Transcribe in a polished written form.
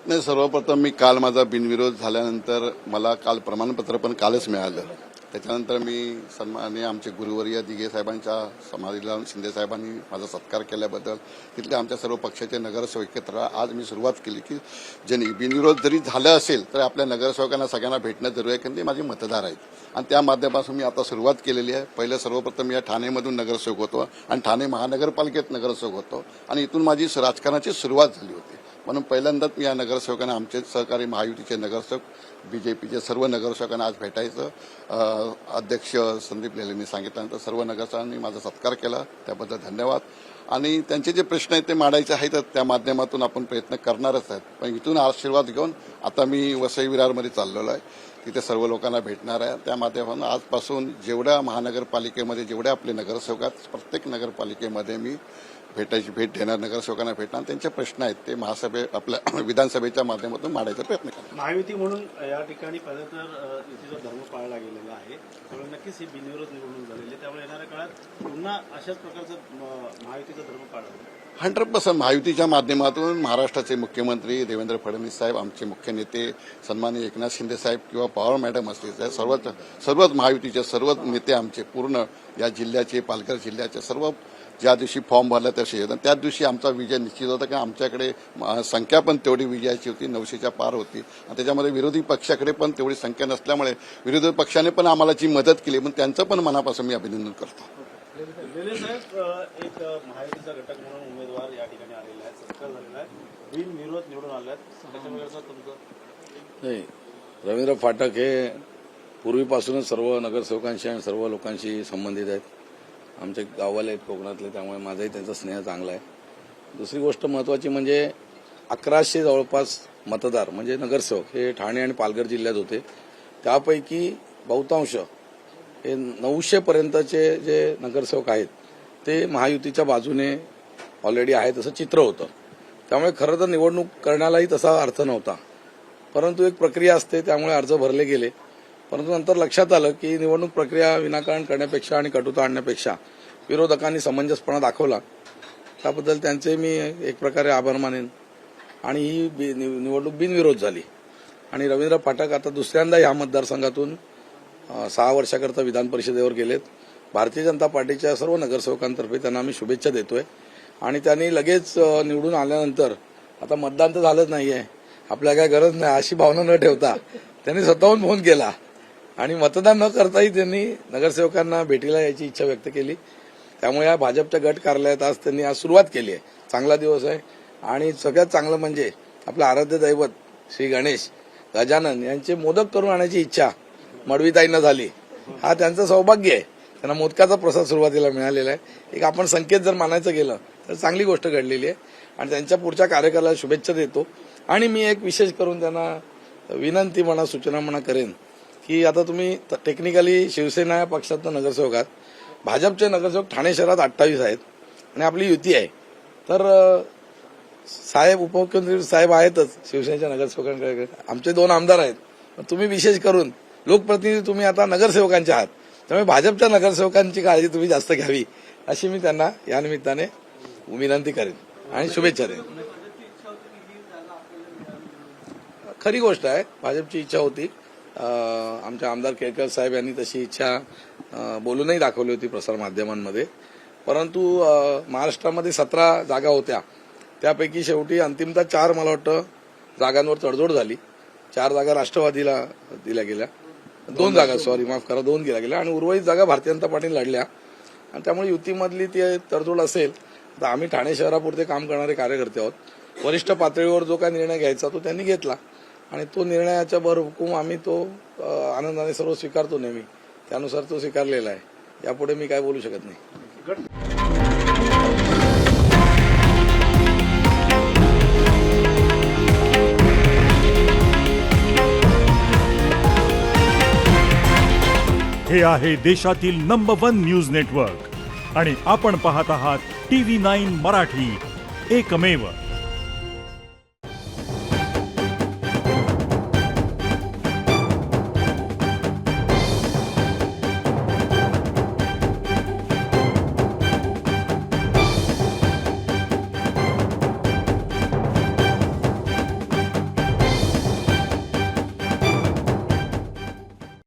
नाही, सर्वप्रथम मी काल माझा बिनविरोध झाल्यानंतर मला काल प्रमाणपत्र पण कालच मिळालं. त्याच्यानंतर मी सन्माननीय आमचे गुरुवर्य दिघे साहेबांच्या समाधीला शिंदे साहेबांनी माझा सत्कार केल्याबद्दल तिथले आमच्या सर्व पक्षाचे नगरसेवक एकत्र आज मी सुरुवात केली की ज्यांनी बिनविरोध जरी झालं असेल तर आपल्या नगरसेवकांना सगळ्यांना भेटणं जरूर आहे, कारण ते माझे मतदार आहेत आणि त्या माध्यमातून मी आता सुरुवात केलेली आहे. पहिलं सर्वप्रथम मी या ठाणेमधून नगरसेवक होतो आणि ठाणे महानगरपालिकेत नगरसेवक होतो आणि इथून माझी राजकारणाची सुरुवात झाली होती. म्हणून पहिल्यांदाच मी या नगरसेवकांना, आमचे सहकारी महायुतीचे नगरसेवक, बीजेपीचे सर्व नगरसेवकांना आज भेटायचं अध्यक्ष संदीप लेलेंनी सांगितल्यानंतर सर्व नगरसेवकांनी माझा सत्कार केला, त्याबद्दल धन्यवाद. आणि त्यांचे जे प्रश्न आहेत ते मांडायचे आहेत, त्या माध्यमातून आपण प्रयत्न करणारच आहेत. पण इथून आशीर्वाद घेऊन आता मी वसई विरारमध्ये चाललेलो आहे, तिथे सर्व लोकांना भेटणार आहे. त्या माध्यमातून आजपासून जेवढ्या महानगरपालिकेमध्ये जेवढे आपले नगरसेवक आहेत, प्रत्येक नगरपालिकेमध्ये मी भेट देणार, नगरसेवकांना भेटणार, त्यांचे प्रश्न आहेत ते आपल्या विधानसभेच्या माध्यमातून मांडायचा प्रयत्न करणार. महायुती म्हणून या ठिकाणी पहिलं तर युतीचा धर्म पाळला गेलेला आहे, त्यामुळे नक्कीच ही बिनविरोध निवडणूक झालेली आहे. त्यामुळे येणाऱ्या काळात पुन्हा अशाच प्रकारचं महायुतीचा धर्म पाळला 100% महायुतीच्या माध्यमातून महाराष्ट्राचे मुख्यमंत्री देवेंद्र फडणवीस साहेब, आमचे मुख्य नेते सन्माननीय एकनाथ शिंदे साहेब किंवा पवार मॅडम असतील, सर्वच महायुतीचे सर्वच नेते आमचे पूर्ण या जिल्ह्याचे, पालघर जिल्ह्याचे सर्व ज्या दिवशी फॉर्म भरला त्या दिवशी आमचा विजय निश्चित होता, की आमच्याकडे संख्या पण तेवढी विजयाची होती, 900च्या पार होती. आणि त्याच्यामध्ये विरोधी पक्षाकडे पण तेवढी संख्या नसल्यामुळे विरोधी पक्षाने पण आम्हाला जी मदत केली, पण त्यांचं पण मनापासून मी अभिनंदन करतो. लेले साहेब एक महायुतीचा घटक म्हणून उमेदवार या ठिकाणी आलेला आहे, सत्कार झालेला आहे, बिनविरोध निवडून आले आहेत, त्याच्यामुळे तुमचं नाही. रवींद्र फाटक हे पूर्वीपासूनच सर्व नगरसेवकांशी आणि सर्व लोकांशी संबंधित आहेत. आमचे गाववाले आहेत कोकणातले, त्यामुळे माझाही त्यांचा स्नेह चांगला आहे. दुसरी गोष्ट महत्वाची म्हणजे 1100 जवळपास मतदार म्हणजे नगरसेवक हे ठाणे आणि पालघर जिल्ह्यात होते. त्यापैकी बहुतांश हे 900 पर्यंतचे जे नगरसेवक आहेत ते महायुतीच्या बाजूने ऑलरेडी आहेत असं चित्र होतं. त्यामुळे खरं तर निवडणूक करण्यालाही तसा अर्थ नव्हता, परंतु एक प्रक्रिया असते, त्यामुळे अर्ज भरले गेले. परंतु नंतर लक्षात आलं की निवडणूक प्रक्रिया विनाकारण करण्यापेक्षा आणि कटुता आणण्यापेक्षा विरोधकांनी समंजसपणा दाखवला, त्याबद्दल त्यांचे मी एक प्रकारे आभार मानेन. आणि ही निवडणूक बिनविरोध झाली आणि रवींद्र फाटक आता दुसऱ्यांदा या मतदारसंघातून 6 वर्षाकरता विधान परिषदेवर गेलेत. भारतीय जनता पार्टीच्या सर्व नगरसेवकांतर्फे त्यांना आम्ही शुभेच्छा देतोय. आणि त्यांनी लगेच निवडून आल्यानंतर आता मतदान तर झालंच नाहीये, आपल्या काय गरज नाही अशी भावना न ठेवता त्यांनी स्वतःहून फोन केला आणि मतदान न करताही त्यांनी नगरसेवकांना भेटीला यायची इच्छा व्यक्त केली. त्यामुळे या भाजपच्या गट कार्यालयात आज त्यांनी आज सुरुवात केली आहे. चांगला दिवस आहे. आणि सगळ्यात चांगलं म्हणजे आपलं आराध्य दैवत श्री गणेश गजानन यांचे मोदक करून आणण्याची इच्छा मडवीताईंना झाली. हा त्यांचं सौभाग्य आहे. त्यांना मोदकाचा प्रसाद सुरुवातीला मिळालेला आहे. एक आपण संकेत जर मानायचं गेलं तर चांगली गोष्ट घडलेली आहे आणि त्यांच्या पुढच्या कार्यकालाला शुभेच्छा देतो. आणि मी एक विशेष करून त्यांना विनंती म्हणा, सूचना म्हणा करेन की आता तुम्ही टेक्निकली शिवसेना या पक्षातनं नगरसेवक आहात, भाजपचे नगरसेवक ठाणे शहरात 28 आहेत आणि आपली युती आहे. तर साहेब उपमुख्यमंत्री साहेब आहेतच शिवसेनेच्या नगरसेवकांकडे, आमचे 2 आमदार आहेत. तुम्ही विशेष करून लोकप्रतिनिधी तुम्ही आता नगरसेवकांचे आहात, त्यामुळे भाजपच्या नगरसेवकांची काळजी तुम्ही जास्त घ्यावी अशी मी त्यांना या निमित्ताने विनंती करेन आणि शुभेच्छा देईन. खरी गोष्ट आहे, भाजपची इच्छा होती. आमच्या आमदार केळकर साहेब यांनी तशी इच्छा बोलूनही दाखवली होती प्रसारमाध्यमांमध्ये. परंतु महाराष्ट्रामध्ये 17 जागा होत्या, त्यापैकी शेवटी अंतिमतः 4 मला वाटतं जागांवर तडजोड झाली. 4 जागा राष्ट्रवादीला दिल्या गेल्या, 2 जागा माफ करा 2 दिल्या गेल्या आणि उर्वरित जागा भारतीय जनता पार्टीने लढल्या. आणि त्यामुळे युतीमधली ती तडजोड असेल तर आम्ही ठाणे शहरापुरते काम करणारे कार्यकर्ते आहोत. वरिष्ठ पातळीवर जो काय निर्णय घ्यायचा तो त्यांनी घेतला आणि तो निर्णयाच्या भरहुकूम आम्ही तो आनंदाने सर्व स्वीकारतो नेहमी, त्यानुसार तो स्वीकारलेला आहे. यापुढे मी काय बोलू शकत नाही. हे आहे देशातील नंबर 1 न्यूज नेटवर्क आणि आपण पाहत आहात TV9 मराठी, एकमेव.